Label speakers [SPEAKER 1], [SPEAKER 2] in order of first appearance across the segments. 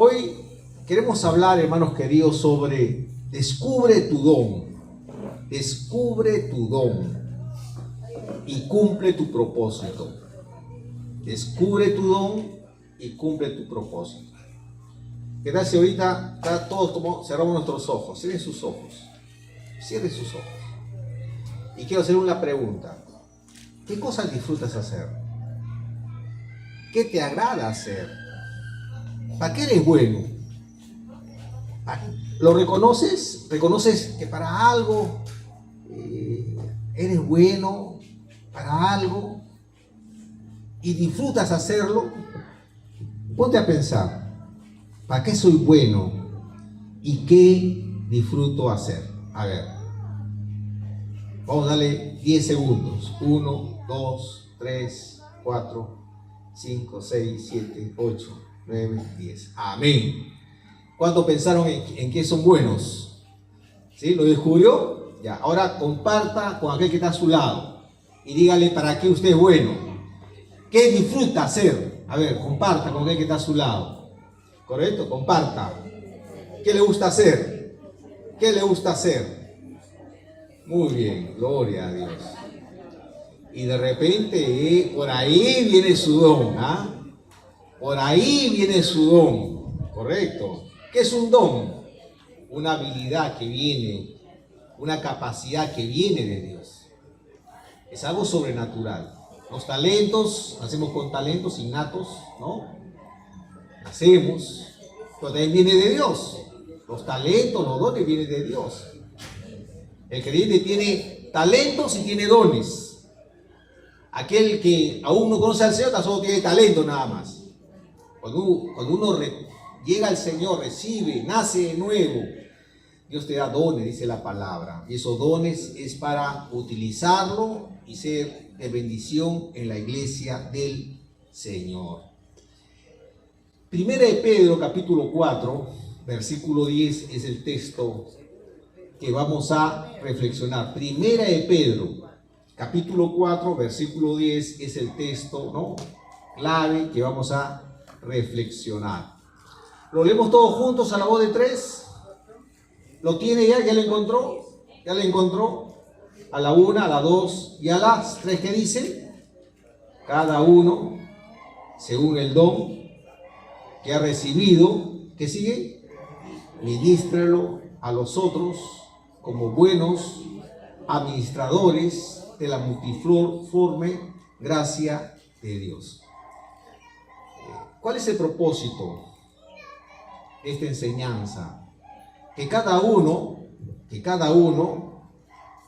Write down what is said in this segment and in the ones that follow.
[SPEAKER 1] Hoy queremos hablar, hermanos queridos, sobre descubre tu don. Descubre tu don y cumple tu propósito. Descubre tu don y cumple tu propósito. ¿Qué tal si ahorita todos como cerramos nuestros ojos? Cierren sus ojos. Cierren sus ojos. Y quiero hacer una pregunta. ¿Qué cosas disfrutas hacer? ¿Qué te agrada hacer? ¿Para qué eres bueno? ¿Lo reconoces? ¿Reconoces que para algo eres bueno? ¿Para algo? ¿Y disfrutas hacerlo? Ponte a pensar. ¿Para qué soy bueno? ¿Y qué disfruto hacer? A ver. Vamos a darle 10 segundos. 1, 2, 3, 4, 5, 6, 7, 8, 9, 10. Amén. ¿Cuántos pensaron en que son buenos? ¿Sí? ¿Lo descubrió? Ya. Ahora comparta con aquel que está a su lado y dígale para qué usted es bueno. ¿Qué disfruta hacer? A ver, comparta con aquel que está a su lado. ¿Correcto? Comparta. ¿Qué le gusta hacer? ¿Qué le gusta hacer? Muy bien, gloria a Dios. Y de repente, por ahí viene su don, ¿ah? Por ahí viene su don, correcto. ¿Qué es un don? Una habilidad que viene, una capacidad que viene de Dios. Es algo sobrenatural. Los talentos, nacemos con talentos innatos, ¿no? Nacemos, pero también viene de Dios. Los talentos, los dones vienen de Dios. El creyente tiene talentos y tiene dones. Aquel que aún no conoce al Señor, tan solo tiene talento nada más. Cuando uno llega al Señor, recibe, nace de nuevo, Dios te da dones, dice la palabra. Y esos dones es para utilizarlo y ser de bendición en la iglesia del Señor. Primera de Pedro, capítulo 4, versículo 10 es el texto que vamos a reflexionar. Primera de Pedro, capítulo 4, versículo 10 es el texto, ¿no?, clave que vamos a reflexionar. ¿Lo leemos todos juntos a la voz de 3? ¿Lo tiene ya? ¿Ya lo encontró? ¿Ya lo encontró? A la 1, a la 2 y a las 3, ¿qué dice? Cada uno, según el don que ha recibido, ¿qué sigue? Ministrelo a los otros como buenos administradores de la multiforme gracia de Dios. ¿Cuál es el propósito de esta enseñanza? Que cada uno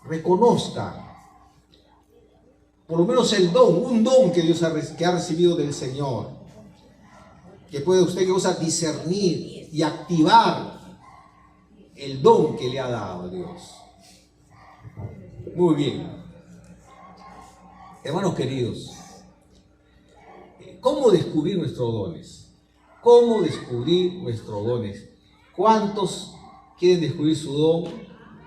[SPEAKER 1] reconozca por lo menos el don, un don que Dios que ha recibido del Señor, que puede usted discernir y activar el don que le ha dado Dios. Muy bien. Hermanos queridos, ¿cómo descubrir nuestros dones? ¿Cómo descubrir nuestros dones? ¿Cuántos quieren descubrir su don?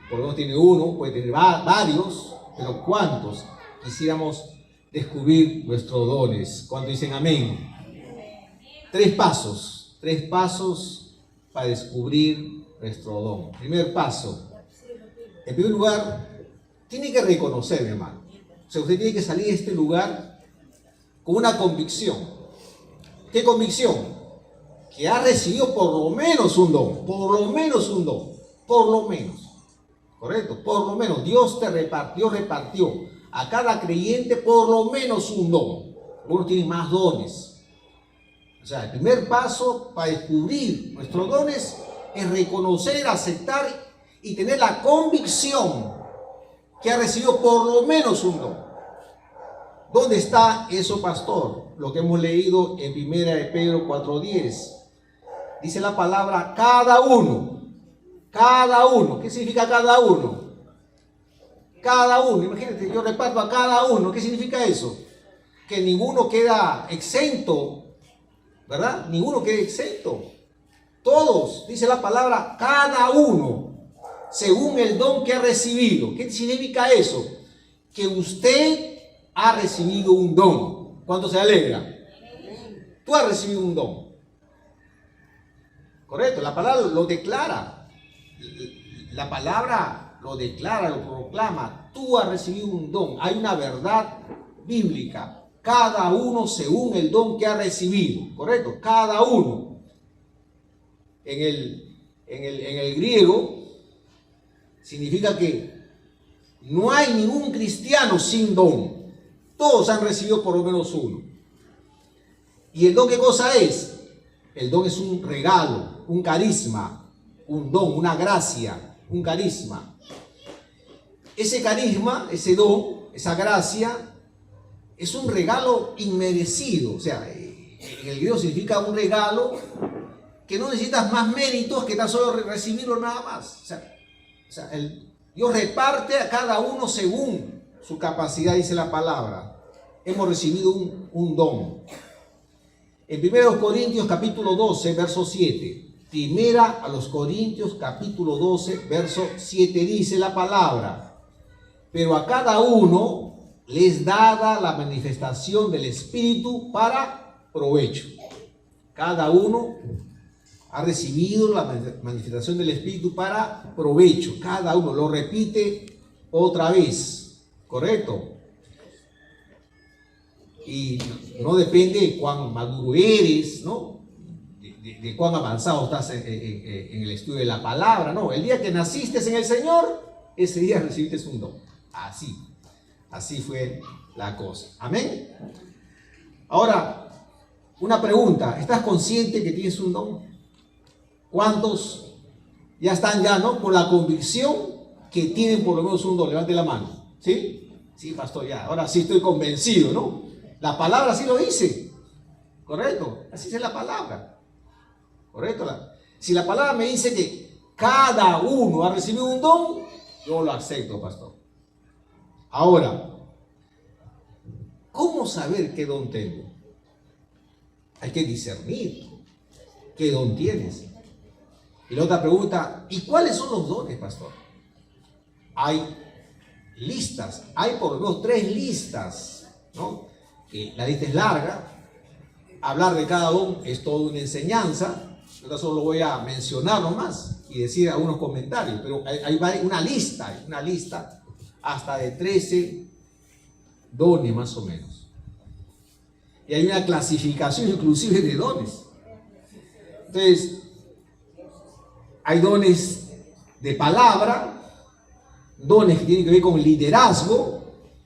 [SPEAKER 1] Por lo menos tiene uno, puede tener varios, pero ¿cuántos quisiéramos descubrir nuestros dones? ¿Cuántos dicen amén? 3 pasos para descubrir nuestro don. Primer paso. En primer lugar, tiene que reconocer, mi hermano. O sea, usted tiene que salir de este lugar con una convicción. ¿Qué convicción? Que ha recibido por lo menos un don. Por lo menos un don. Por lo menos. ¿Correcto? Por lo menos. Dios repartió a cada creyente por lo menos un don. Algunos tienen más dones. O sea, el primer paso para descubrir nuestros dones es reconocer, aceptar y tener la convicción que ha recibido por lo menos un don. ¿Dónde está eso, pastor? Lo que hemos leído en Primera de Pedro 4:10. Dice la palabra cada uno. Cada uno. ¿Qué significa cada uno? Cada uno. Imagínate, yo reparto a cada uno. ¿Qué significa eso? Que ninguno queda exento, ¿verdad? Ninguno queda exento. Todos, dice la palabra, cada uno, según el don que ha recibido. ¿Qué significa eso? Que usted ha recibido un don. ¿Cuánto se alegra? Tú has recibido un don. Correcto, la palabra lo declara. La palabra lo declara, lo proclama. Tú has recibido un don. Hay una verdad bíblica. Cada uno según el don que ha recibido. Correcto, cada uno. En el griego significa que no hay ningún cristiano sin don. Todos han recibido por lo menos uno. ¿Y el don qué cosa es? El don es un regalo, un carisma, un don, una gracia, un carisma. Ese carisma, ese don, esa gracia, es un regalo inmerecido. O sea, en el griego significa un regalo que no necesitas más méritos que tan solo recibirlo nada más. O sea, Dios reparte a cada uno según su capacidad, dice la palabra. Hemos recibido un don. En 1 Corintios capítulo 12, verso 7. Primera a los Corintios capítulo 12, verso 7 dice la palabra. Pero a cada uno le es dada la manifestación del Espíritu para provecho. Cada uno ha recibido la manifestación del Espíritu para provecho. Cada uno lo repite otra vez. ¿Correcto? Y no depende de cuán maduro eres, ¿no? De cuán avanzado estás en el estudio de la palabra, ¿no? El día que naciste en el Señor, ese día recibiste un don. Así fue la cosa. Amén. Ahora, una pregunta. ¿Estás consciente que tienes un don? ¿Cuántos ya están ¿no? Por la convicción que tienen por lo menos un don? Levante la mano. ¿Sí? Sí, pastor, ya. Ahora sí estoy convencido, ¿no? La palabra así lo dice. ¿Correcto? Así es la palabra. ¿Correcto? Si la palabra me dice que cada uno ha recibido un don, yo lo acepto, pastor. Ahora, ¿cómo saber qué don tengo? Hay que discernir qué don tienes. Y la otra pregunta, ¿y cuáles son los dones, pastor? Hay listas, hay por lo menos 3 listas, ¿no? La lista es larga. Hablar de cada don es toda una enseñanza. Yo solo voy a mencionar nomás y decir algunos comentarios, pero hay una lista hasta de 13 dones más o menos. Y hay una clasificación inclusive de dones. Entonces, hay dones de palabra, dones que tienen que ver con liderazgo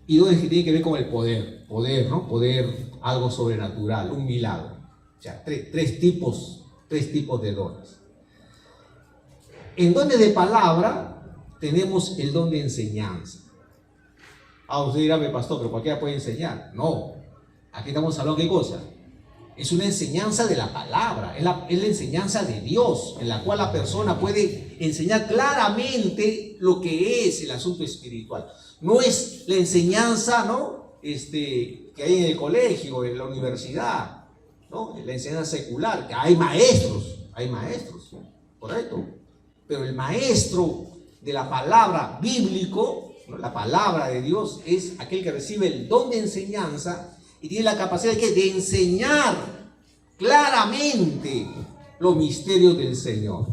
[SPEAKER 1] y dones que tienen que ver con el poder, ¿no? Poder, algo sobrenatural, un milagro. O sea, tres tipos de dones. En dones de palabra tenemos el don de enseñanza. Usted dirá, pastor, pero cualquiera puede enseñar. No, aquí estamos hablando de qué cosa. Es una enseñanza de la palabra, es la enseñanza de Dios, en la cual la persona puede enseñar claramente lo que es el asunto espiritual. No es la enseñanza, ¿no? Que hay en el colegio, en la universidad, ¿no? La enseñanza secular, que hay maestros, ¿correcto? Pero el maestro de la palabra bíblico, ¿no? La palabra de Dios, es aquel que recibe el don de enseñanza y tiene la capacidad de enseñar claramente los misterios del Señor.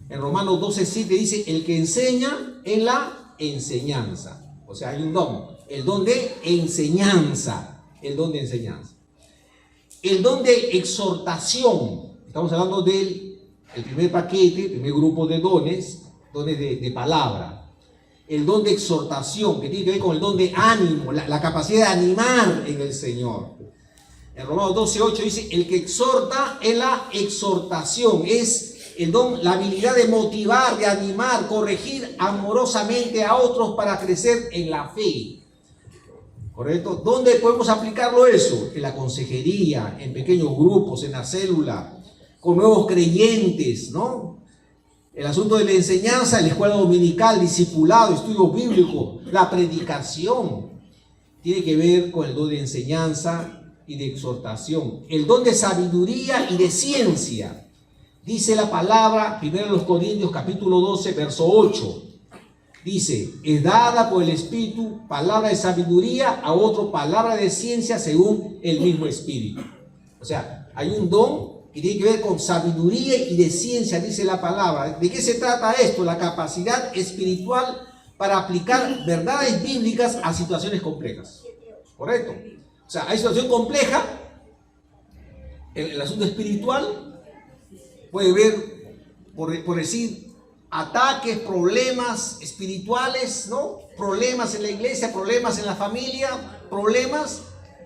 [SPEAKER 1] En Romanos 12:7 dice, el que enseña en la enseñanza. O sea, hay un don, el don de enseñanza, el don de exhortación. Estamos hablando del primer paquete, el primer grupo de dones de palabra. El don de exhortación, que tiene que ver con el don de ánimo, la capacidad de animar en el Señor. En Romanos 12:8 dice, el que exhorta en la exhortación, es el don, la habilidad de motivar, de animar, corregir amorosamente a otros para crecer en la fe. ¿Correcto? ¿Dónde podemos aplicarlo eso? En la consejería, en pequeños grupos, en la célula, con nuevos creyentes, ¿no? El asunto de la enseñanza, la escuela dominical, discipulado, estudio bíblico, la predicación, tiene que ver con el don de enseñanza y de exhortación. El don de sabiduría y de ciencia. Dice la palabra, 1 Corintios capítulo 12, verso 8. Dice, es dada por el Espíritu palabra de sabiduría, a otro palabra de ciencia según el mismo Espíritu. O sea, hay un don que tiene que ver con sabiduría y de ciencia, dice la palabra. ¿De qué se trata esto? La capacidad espiritual para aplicar verdades bíblicas a situaciones complejas. ¿Correcto? O sea, hay situación compleja, el asunto espiritual puede ver, por decir, ataques, problemas espirituales, ¿no? Problemas en la iglesia, problemas en la familia, problemas.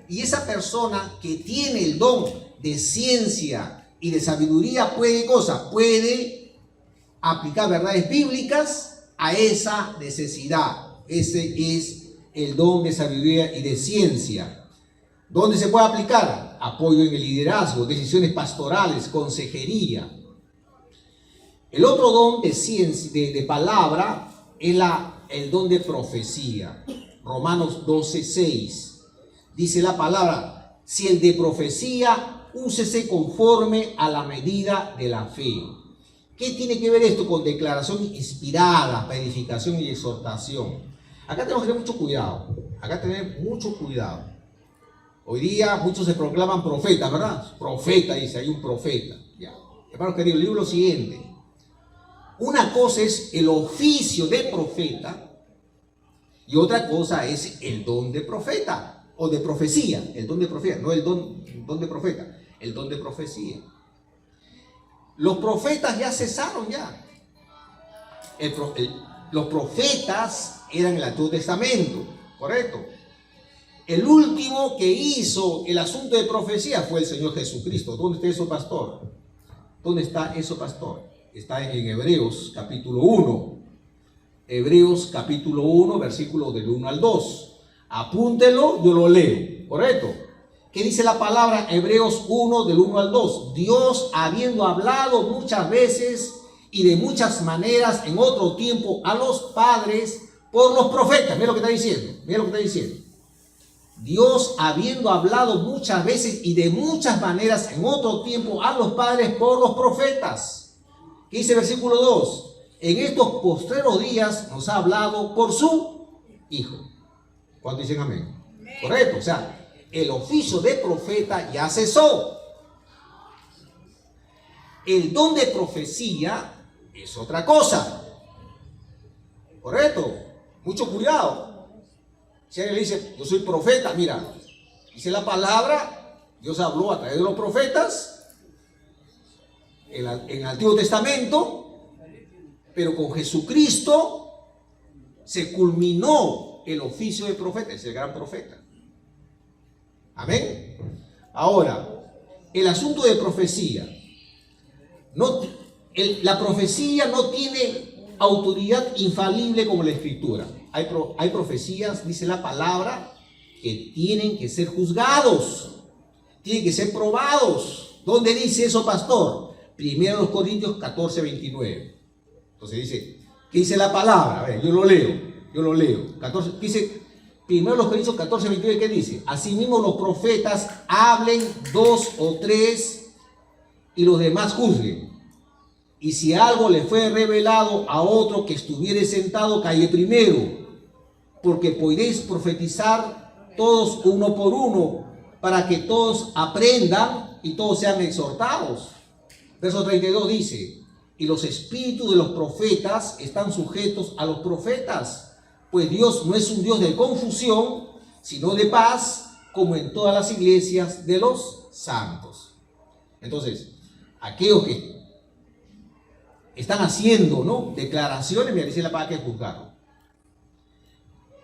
[SPEAKER 1] Y esa persona que tiene el don de ciencia y de sabiduría puede aplicar verdades bíblicas a esa necesidad. Ese es el don de sabiduría y de ciencia. ¿Dónde se puede aplicar? Apoyo en el liderazgo, decisiones pastorales, consejería. El otro don de ciencia, de palabra, es el don de profecía. Romanos 12:6. Dice la palabra: si el de profecía, úsese conforme a la medida de la fe. ¿Qué tiene que ver esto con declaración inspirada, para edificación y exhortación? Acá tenemos que tener mucho cuidado. Hoy día muchos se proclaman profetas, ¿verdad? Profeta, dice, hay un profeta. Ya. Hermanos queridos, digo lo siguiente. Una cosa es el oficio de profeta y otra cosa es el don de profeta. O de profecía, el don de profecía, no el don de profeta, el don de profecía. Los profetas ya cesaron ya. Los profetas eran el Antiguo Testamento, ¿correcto? El último que hizo el asunto de profecía fue el Señor Jesucristo. ¿Dónde está eso, pastor? ¿Dónde está eso, pastor? Está en Hebreos capítulo 1. Hebreos capítulo 1, versículos del 1 al 2. Apúntelo, yo lo leo, ¿correcto? ¿Qué dice la palabra? Hebreos 1, del 1 al 2. Dios, habiendo hablado muchas veces y de muchas maneras en otro tiempo a los padres por los profetas. Mira lo que está diciendo, Dios, habiendo hablado muchas veces y de muchas maneras en otro tiempo a los padres por los profetas. ¿Qué dice el versículo 2? En estos postreros días nos ha hablado por su Hijo. ¿Cuántos dicen amén? Correcto, o sea, el oficio de profeta ya cesó. El don de profecía es otra cosa. Correcto, mucho cuidado. Si alguien le dice, yo soy profeta, mira, dice la palabra, Dios habló a través de los profetas en el Antiguo Testamento, pero con Jesucristo se culminó el oficio de profeta, es el gran profeta. Amén. Ahora, el asunto de profecía. La profecía no tiene autoridad infalible como la Escritura. Hay profecías, dice la palabra, que tienen que ser juzgados, tienen que ser probados. ¿Dónde dice eso, pastor? 1 Corintios 14:29. Entonces dice, ¿qué dice la palabra? A ver, yo lo leo. 14, dice, 1 Corintios 14:29, ¿qué dice? Asimismo los profetas hablen 2 o 3 y los demás juzguen. Y si algo le fue revelado a otro que estuviere sentado, calle primero, porque podéis profetizar todos uno por uno, para que todos aprendan y todos sean exhortados. Verso 32 dice, y los espíritus de los profetas están sujetos a los profetas, pues Dios no es un Dios de confusión, sino de paz, como en todas las iglesias de los santos. Entonces, aquellos que están haciendo, ¿no?, declaraciones, me dice la palabra que juzgaron.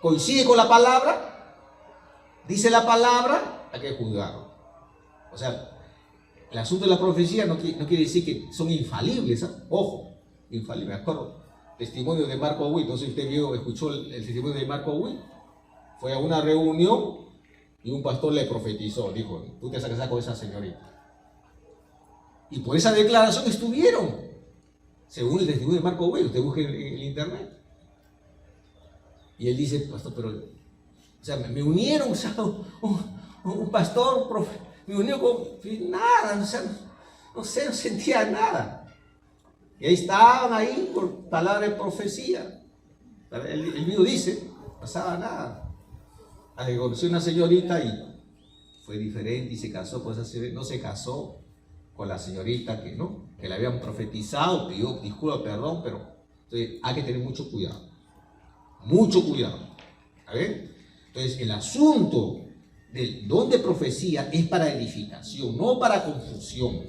[SPEAKER 1] ¿Coincide con la palabra? Dice la palabra, hay que juzgarlo. O sea, el asunto de la profecía no quiere decir que son infalibles, ¿eh? Ojo, infalibles. Me acuerdo, testimonio de Marco Witt, no sé si usted escuchó el testimonio de Marco Witt. Fue a una reunión y un pastor le profetizó, dijo, tú te vas a casar con esa señorita. Y por esa declaración estuvieron, según el testimonio de Marco Witt, usted busque en el internet. Y él dice, pastor, pero, o sea, me unieron, o sea, un pastor, me unió con nada, o sea, no sentía nada. Y ahí estaban ahí por palabra de profecía. El mío dice, no pasaba nada. Hasta que conoció una señorita y fue diferente y se casó, pues no se casó. con la señorita que no, que le habían profetizado, pidió disculpas, perdón, pero entonces hay que tener mucho cuidado. Mucho cuidado. ¿A ver? Entonces, el asunto del don de profecía es para edificación, no para confusión.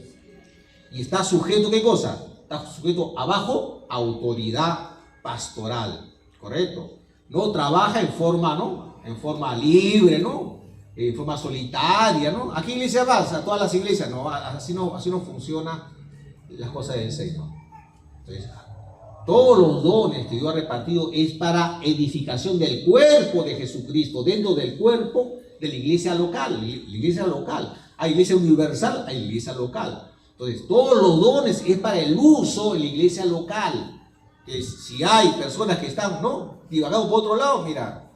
[SPEAKER 1] Y está sujeto, ¿qué cosa? Está sujeto abajo autoridad pastoral, ¿correcto? No trabaja en forma, ¿no? En forma libre, ¿no? En forma solitaria, ¿no? ¿A qué iglesia vas? A todas las iglesias, no, así no funciona las cosas del Señor. Entonces, todos los dones que Dios ha repartido es para edificación del cuerpo de Jesucristo, dentro del cuerpo de la iglesia local. La iglesia local. Hay iglesia universal, hay iglesia local. Entonces, todos los dones es para el uso en la iglesia local. Si hay personas que están, ¿no?, divagando por otro lado, mira,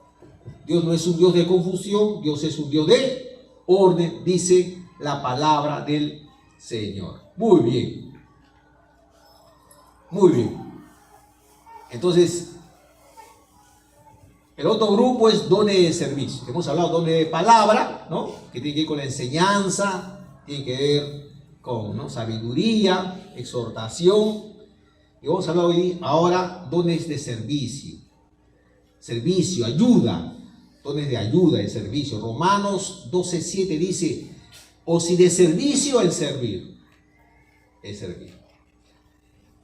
[SPEAKER 1] Dios no es un Dios de confusión, Dios es un Dios de orden, dice la palabra del Señor. Muy bien. Muy bien. Entonces, el otro grupo es dones de servicio. Hemos hablado de dones de palabra, ¿no?, que tiene que ver con la enseñanza, tiene que ver con, ¿no?, sabiduría, exhortación. Y vamos a hablar hoy ahora dones de servicio. Servicio, ayuda, dones de ayuda, de servicio. Romanos 12:7 dice, o si de servicio el servir. El servir.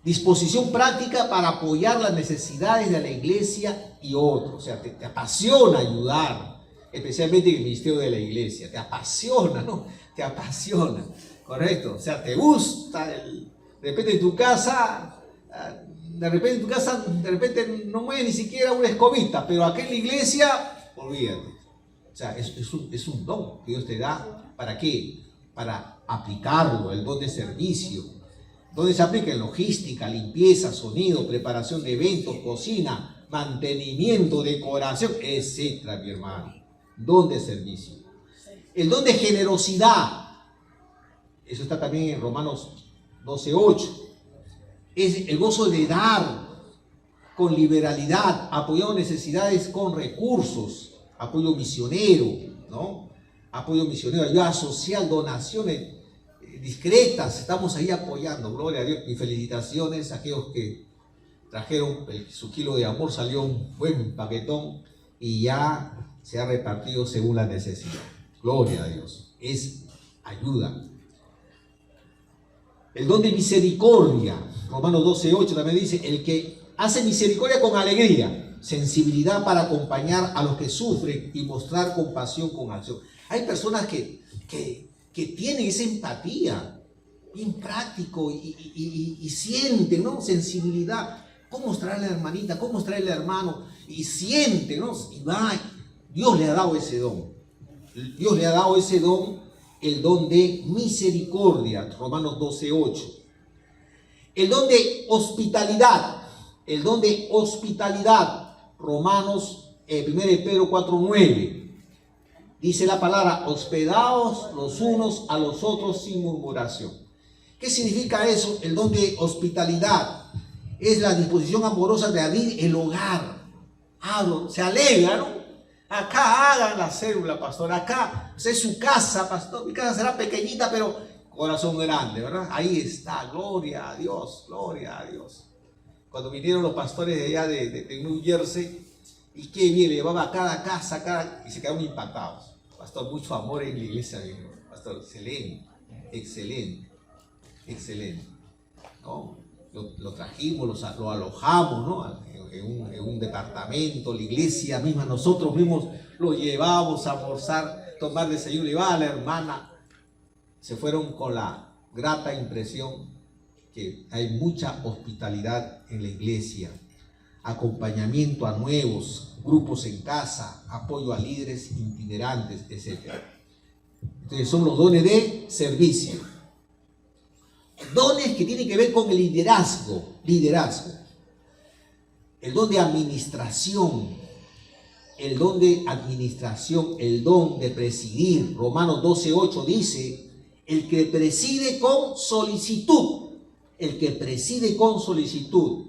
[SPEAKER 1] Disposición práctica para apoyar las necesidades de la iglesia y otros. O sea, te apasiona ayudar, especialmente en el ministerio de la iglesia. Te apasiona, ¿no? Te apasiona, ¿correcto? O sea, te gusta, de repente en tu casa, de repente no mueve ni siquiera una escobita, pero aquí en la iglesia, olvídate. O sea, es un don que Dios te da. ¿Para qué? Para aplicarlo, el don de servicio. Donde se aplica en logística, limpieza, sonido, preparación de eventos, cocina, mantenimiento, decoración, etcétera, mi hermano. Don de servicio. El don de generosidad. Eso está también en Romanos 12:8. Es el gozo de dar con liberalidad, apoyando necesidades con recursos, apoyo misionero, ¿no? Apoyo misionero, ayuda social, donaciones discretas, estamos ahí apoyando, gloria a Dios, y felicitaciones a aquellos que trajeron su kilo de amor, salió un buen paquetón y ya se ha repartido según la necesidad, gloria a Dios, es ayuda. El don de misericordia, Romanos 12:8 también dice, el que hace misericordia con alegría, sensibilidad para acompañar a los que sufren y mostrar compasión con acción. Hay personas que tienen esa empatía, bien práctico, y sienten, ¿no?, sensibilidad. ¿Cómo mostrar a la hermanita? ¿Cómo mostrar al hermano? Y siente, ¿no? Y va, Dios le ha dado ese don. Dios le ha dado ese don, el don de misericordia, Romanos 12:8. El don de hospitalidad, el don de hospitalidad, Romanos 1 Pedro 4:9. Dice la palabra, hospedaos los unos a los otros sin murmuración. ¿Qué significa eso? El don de hospitalidad es la disposición amorosa de abrir el hogar. Se alegra, ¿no? Acá hagan la célula, pastor. Acá, es su casa, pastor. Mi casa será pequeñita, pero corazón grande, ¿verdad? Ahí está, gloria a Dios, gloria a Dios. Cuando vinieron los pastores de allá de New Jersey, y qué bien, le llevaba a cada casa, y se quedaron impactados. Pastor, mucho amor en la iglesia, pastor, excelente, excelente, excelente, ¿no? Lo trajimos, lo alojamos, ¿no?, en un departamento, la iglesia misma, nosotros mismos lo llevábamos a almorzar, tomar desayuno, le llevaba a la hermana. Se fueron con la grata impresión que hay mucha hospitalidad en la iglesia, acompañamiento a nuevos, grupos en casa, apoyo a líderes itinerantes, etc. Entonces son los dones de servicio. Dones que tienen que ver con el liderazgo. El don de administración. El don de presidir. Romanos 12:8 dice, el que preside con solicitud. El que preside con solicitud.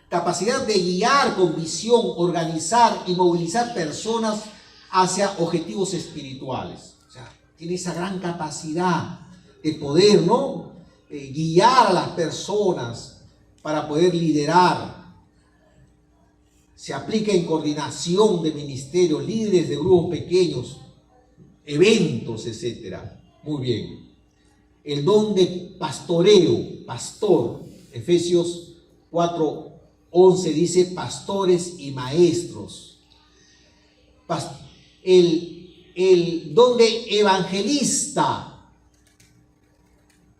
[SPEAKER 1] Capacidad de guiar con visión, organizar y movilizar personas hacia objetivos espirituales. O sea, tiene esa gran capacidad de poder, ¿no?, guiar a las personas para poder liderar. Se aplica en coordinación de ministerios, líderes de grupos pequeños, eventos, etcétera. Muy bien. El don de pastoreo, pastor. Efesios 4:11 dice pastores y maestros. El don de evangelista.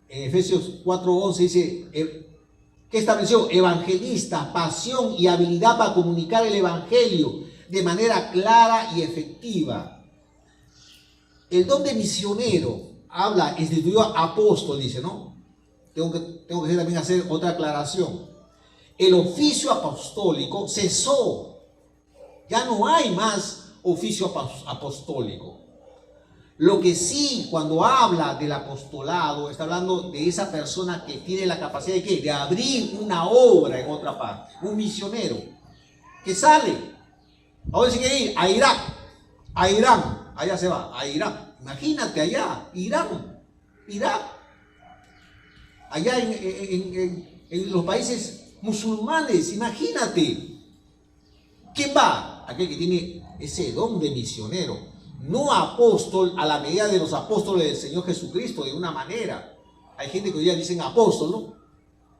[SPEAKER 1] En Efesios 4:11 dice, ¿qué estableció? Evangelista, pasión y habilidad para comunicar el evangelio de manera clara y efectiva. El don de misionero habla, instituyó apóstol, dice, ¿no? Tengo que también hacer otra aclaración. El oficio apostólico cesó. Ya no hay más oficio apostólico. Lo que sí, cuando habla del apostolado, está hablando de esa persona que tiene la capacidad de ¿qué? De abrir una obra en otra parte. Un misionero que sale. Ahora sí que ir a Irak, a Irán. Allá se va, a Irán. Imagínate allá, Irán, Irak. Allá en los países musulmanes, imagínate. ¿Quién va? Aquel que tiene ese don de misionero. No apóstol a la medida de los apóstoles del Señor Jesucristo, de una manera. Hay gente que hoy día dicen apóstol, ¿no?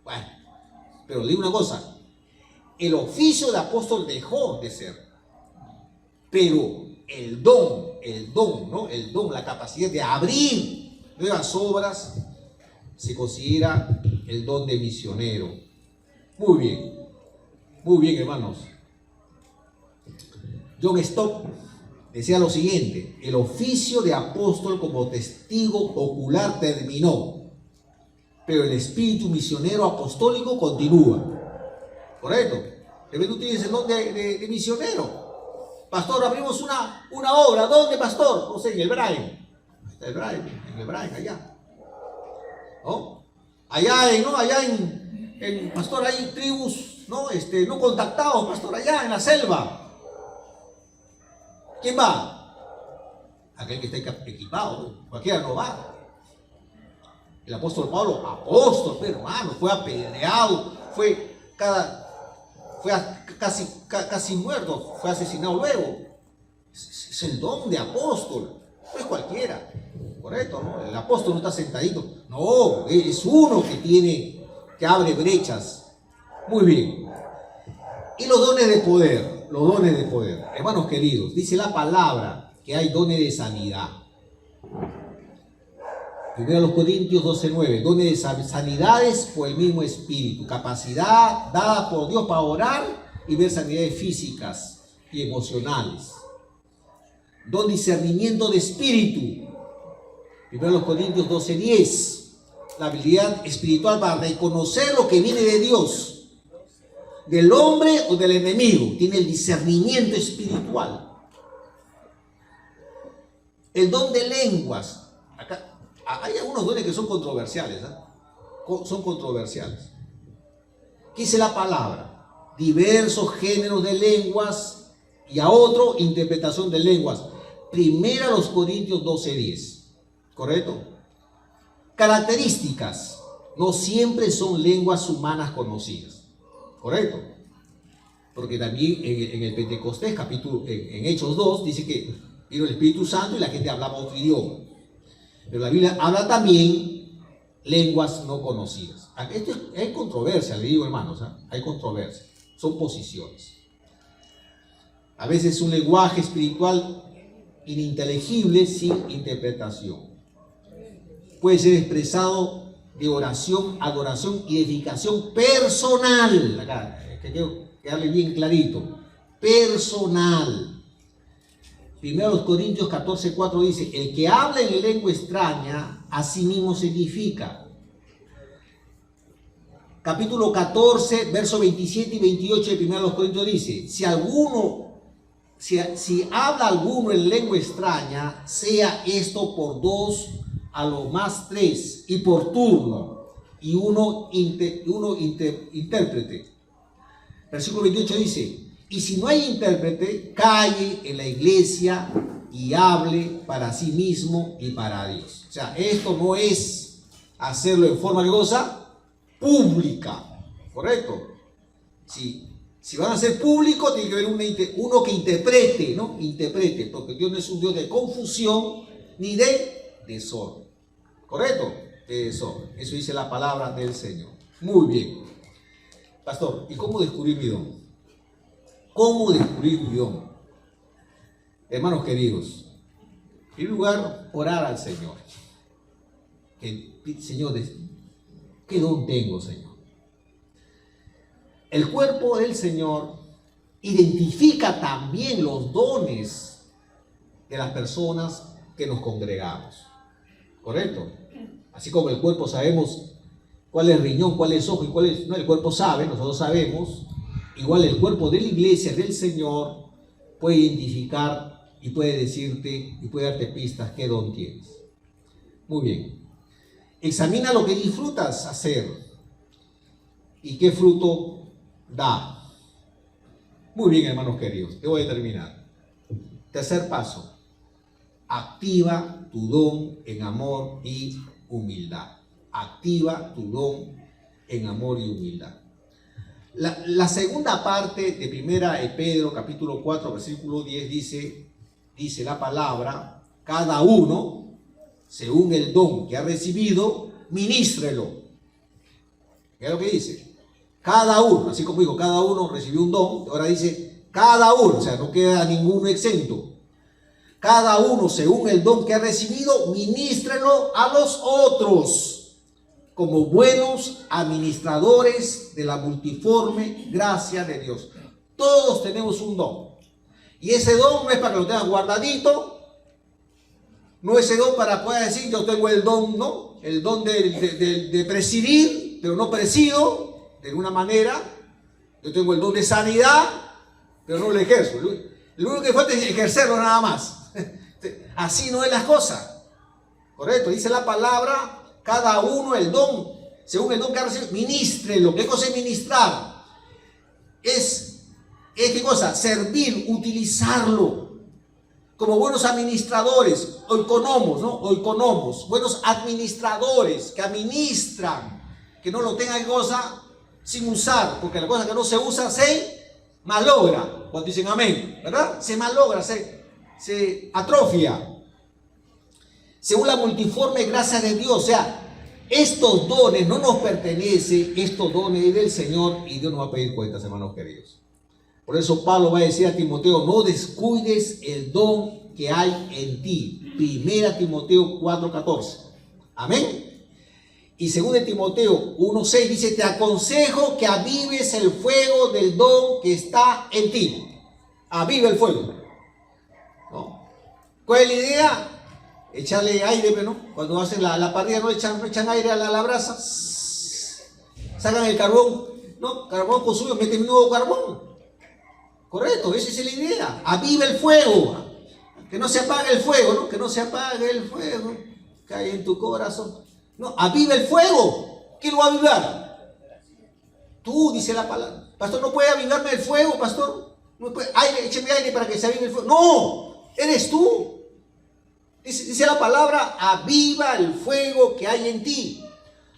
[SPEAKER 1] Bueno, pero le digo una cosa. El oficio de apóstol dejó de ser. Pero el don, ¿no? El don, la capacidad de abrir nuevas obras, se considera el don de misionero. Muy bien, hermanos. John Stott decía lo siguiente: el oficio de apóstol como testigo ocular terminó, pero el espíritu misionero apostólico continúa. ¿Correcto? De repente tú tienes el don de misionero. Pastor, abrimos una obra. ¿Dónde, pastor? No sé, en el Brain. Está el Brain, en el Brain, allá. ¿No? Allá en pastor, hay tribus, ¿no? No contactados, pastor, allá en la selva. ¿Quién va? Aquel que está equipado, ¿no? Cualquiera no va. El apóstol Pablo, apóstol, pero hermano, fue apedreado, fue casi muerto, fue asesinado luego. Es el don de apóstol, no es cualquiera, correcto, ¿no? El apóstol no está sentadito, no, es uno que abre brechas. Muy bien. Y los dones de poder, hermanos queridos, dice la palabra que hay dones de sanidad. Primero Corintios 12:9, dones de sanidades por el mismo Espíritu, capacidad dada por Dios para orar y ver sanidades físicas y emocionales. Don discernimiento de espíritu. Primero Corintios 12:10, la habilidad espiritual para reconocer lo que viene de Dios, del hombre o del enemigo. Tiene el discernimiento espiritual. El don de lenguas. Acá hay algunos dones que son controversiales, ¿eh? Son controversiales. ¿Qué dice la palabra? Diversos géneros de lenguas y a otro interpretación de lenguas. Primera los Corintios 12:10. ¿Correcto? Características. No siempre son lenguas humanas conocidas. ¿Correcto? Porque también en el Pentecostés, en Hechos 2, dice que vino el Espíritu Santo y la gente hablaba otro idioma. Pero la Biblia habla también lenguas no conocidas. Esto hay controversia, le digo, hermanos, ¿eh? Hay controversia. Son posiciones. A veces es un lenguaje espiritual ininteligible sin interpretación. Puede ser expresado de oración, adoración y edificación personal. Acá, que quiero quedarle bien clarito. Personal. Primero Corintios 14:4 dice, el que habla en lengua extraña, a sí mismo se edifica. Capítulo 14, versos 27 y 28 de Primero Corintios dice, si habla alguno en lengua extraña, sea esto por 2, a lo más 3, y por turno, y uno intérprete. Versículo 28 dice, y si no hay intérprete, calle en la iglesia y hable para sí mismo y para Dios. O sea, esto no es hacerlo en forma de cosa pública. ¿Correcto? Si van a ser públicos, tiene que haber uno que interprete, ¿no? Interprete, porque Dios no es un Dios de confusión ni de desorden. ¿Correcto? De desorden. Eso dice la palabra del Señor. Muy bien. Pastor, ¿y cómo descubrir mi don? ¿Cómo descubrir mi don? Hermanos queridos, en primer lugar, orar al Señor. Señor, ¿qué don tengo, Señor? El cuerpo del Señor identifica también los dones de las personas que nos congregamos. ¿Correcto? Así como el cuerpo sabemos cuál es riñón, cuál es ojo y cuál es... No, el cuerpo sabe, nosotros sabemos. Igual el cuerpo de la iglesia, del Señor, puede identificar y puede decirte y puede darte pistas qué don tienes. Muy bien. Examina lo que disfrutas hacer y qué fruto da. Muy bien, hermanos queridos, debo de terminar. Tercer paso. Activa tu don en amor y humildad. Activa tu don en amor y humildad. La segunda parte de primera de Pedro, capítulo 4, versículo 10, dice la palabra, cada uno, según el don que ha recibido, ministrelo. ¿Qué es lo que dice? Cada uno, así como digo, cada uno recibió un don, ahora dice cada uno, o sea, no queda ninguno exento. Cada uno, según el don que ha recibido, ministrelo a los otros, como buenos administradores de la multiforme gracia de Dios. Todos tenemos un don. Y ese don no es para que lo tengas guardadito, no es ese don para poder decir yo tengo el don, ¿no? El don de presidir, pero no presido de alguna manera. Yo tengo el don de sanidad, pero no lo ejerzo. Lo único que falta es ejercerlo nada más. Así no es la cosa. Correcto, dice la palabra, cada uno el don, según el don que ha recibido, ministrelo. ¿Qué cosa es ministrar? Es ¿qué cosa? Servir, utilizarlo. Como buenos administradores, oikonomos, ¿no? Oikonomos, buenos administradores que administran, que no lo tengan cosa sin usar, porque la cosa que no se usa se malogra. Cuando dicen amén, ¿verdad? Se malogra, se atrofia. Según la multiforme gracia de Dios, o sea, estos dones no nos pertenecen, estos dones es del Señor y Dios nos va a pedir cuentas, hermanos queridos. Por eso Pablo va a decir a Timoteo, no descuides el don que hay en ti. Primera Timoteo 4:14. Amén. Y según Timoteo 1:6 dice, te aconsejo que avives el fuego del don que está en ti. Aviva el fuego. ¿No? ¿Cuál es la idea? Echarle aire, ¿no? Cuando hacen la parrilla no echan aire a la brasa. Sacan el carbón, ¿no? Carbón consumido, meten un nuevo carbón. Correcto, esa es la idea. Aviva el fuego. Que no se apague el fuego, ¿no? Que no se apague el fuego. Cae en tu corazón. No, aviva el fuego. ¿Quién lo va a avivar? Tú, dice la palabra. Pastor, ¿no puede avivarme el fuego, pastor? No puede. Aire, écheme aire para que se avive el fuego. No, eres tú. Dice la palabra, aviva el fuego que hay en ti.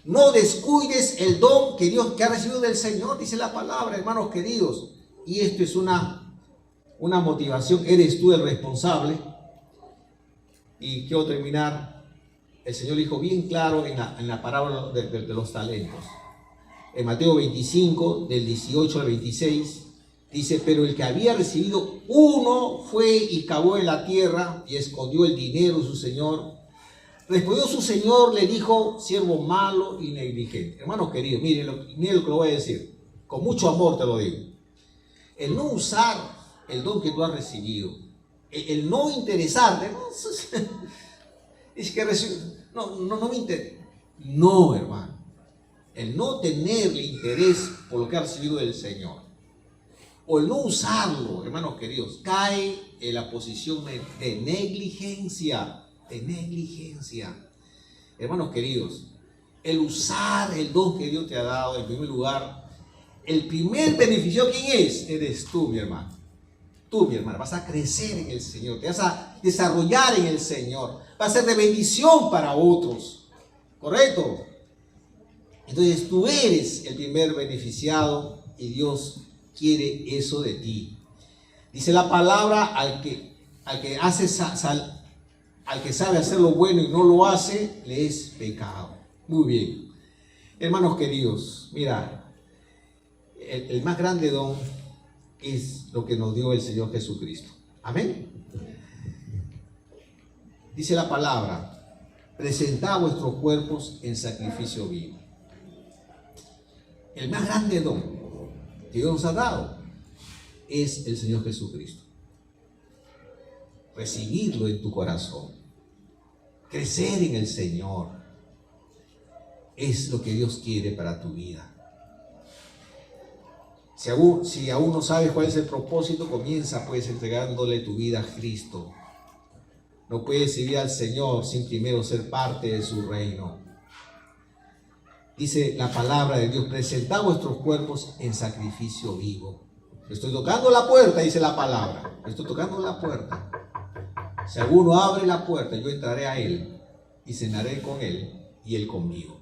[SPEAKER 1] No descuides el don que Dios que ha recibido del Señor, dice la palabra, hermanos queridos. Y esto es una motivación, eres tú el responsable. Y quiero terminar, el Señor dijo bien claro en la parábola de los talentos. En Mateo 25, del 18 al 26, dice, pero el que había recibido uno fue y cavó en la tierra y escondió el dinero de su señor. Respondió su señor, le dijo, siervo malo y negligente. Hermanos queridos, miren lo que lo voy a decir. Con mucho amor te lo digo. El no usar el don que tú has recibido, el no interesarte, ¿no? Es que no me interesa. No, hermano. El no tenerle interés por lo que ha recibido del Señor, o el no usarlo, hermanos queridos, cae en la posición de negligencia. De negligencia. Hermanos queridos, el usar el don que Dios te ha dado, en primer lugar, el primer beneficio, ¿quién es? Eres tú, mi hermano. Tú, mi hermano, vas a crecer en el Señor, te vas a desarrollar en el Señor, vas a ser de bendición para otros. ¿Correcto? Entonces tú eres el primer beneficiado y Dios quiere eso de ti. Dice la palabra, al que sabe hacer lo bueno y no lo hace, le es pecado. Muy bien. Hermanos queridos, mira, el más grande don es lo que nos dio el Señor Jesucristo. Amén. Dice la palabra, presentad vuestros cuerpos en sacrificio vivo. El más grande don que Dios nos ha dado es el Señor Jesucristo. Recibirlo en tu corazón, crecer en el Señor, es lo que Dios quiere para tu vida. Si aún no sabes cuál es el propósito, comienza pues entregándole tu vida a Cristo. No puedes servir al Señor sin primero ser parte de su reino. Dice la palabra de Dios, presentad vuestros cuerpos en sacrificio vivo. Estoy tocando la puerta, dice la palabra. Estoy tocando la puerta. Si alguno abre la puerta, yo entraré a él y cenaré con él y él conmigo.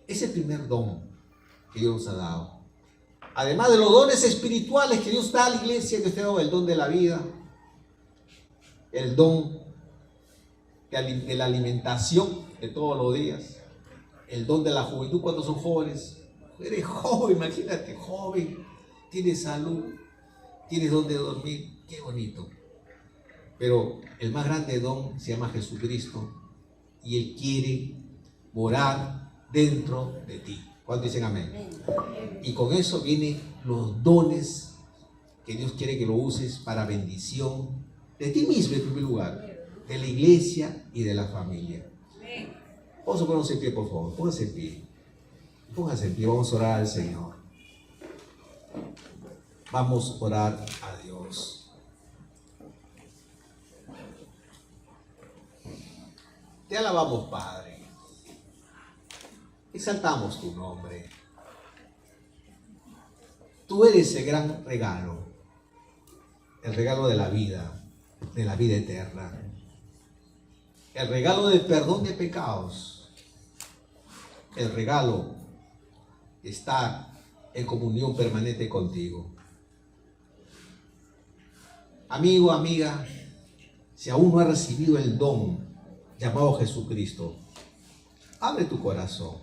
[SPEAKER 1] Es el primer don que Dios nos ha dado. Además de los dones espirituales que Dios da a la iglesia, que usted ha dado el don de la vida, el don de la alimentación de todos los días, el don de la juventud cuando son jóvenes. Eres joven, imagínate, joven, tienes salud, tienes donde dormir, qué bonito. Pero el más grande don se llama Jesucristo y Él quiere morar dentro de ti. ¿Cuántos dicen amén? Y con eso vienen los dones que Dios quiere que lo uses para bendición de ti mismo en primer lugar, de la iglesia y de la familia. Vamos a ponernos en pie, por favor. Pónganse en pie. Pónganse en pie. Vamos a orar al Señor. Vamos a orar a Dios. Te alabamos, Padre. Exaltamos tu nombre. Tú eres el gran regalo. El regalo de la vida eterna. El regalo del perdón de pecados. El regalo de estar en comunión permanente contigo. Amigo, amiga, si aún no has recibido el don llamado Jesucristo, abre tu corazón.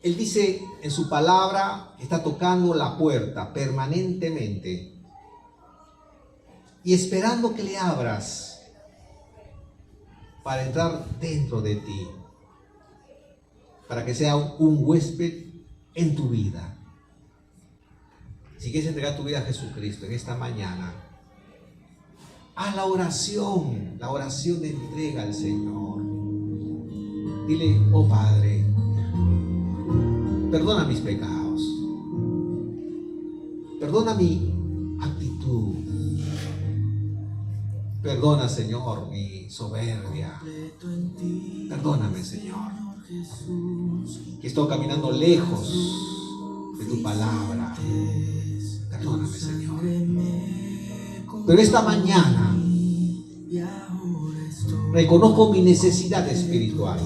[SPEAKER 1] Él dice en su palabra que está tocando la puerta permanentemente y esperando que le abras para entrar dentro de ti, para que sea un huésped en tu vida. Si quieres entregar tu vida a Jesucristo en esta mañana, haz la oración de entrega al Señor. Dile, oh Padre, perdona mis pecados, perdona mi actitud, perdona, Señor, mi soberbia, perdóname, Señor, que estoy caminando lejos de tu palabra, perdóname, Señor. Pero esta mañana reconozco mi necesidad espiritual.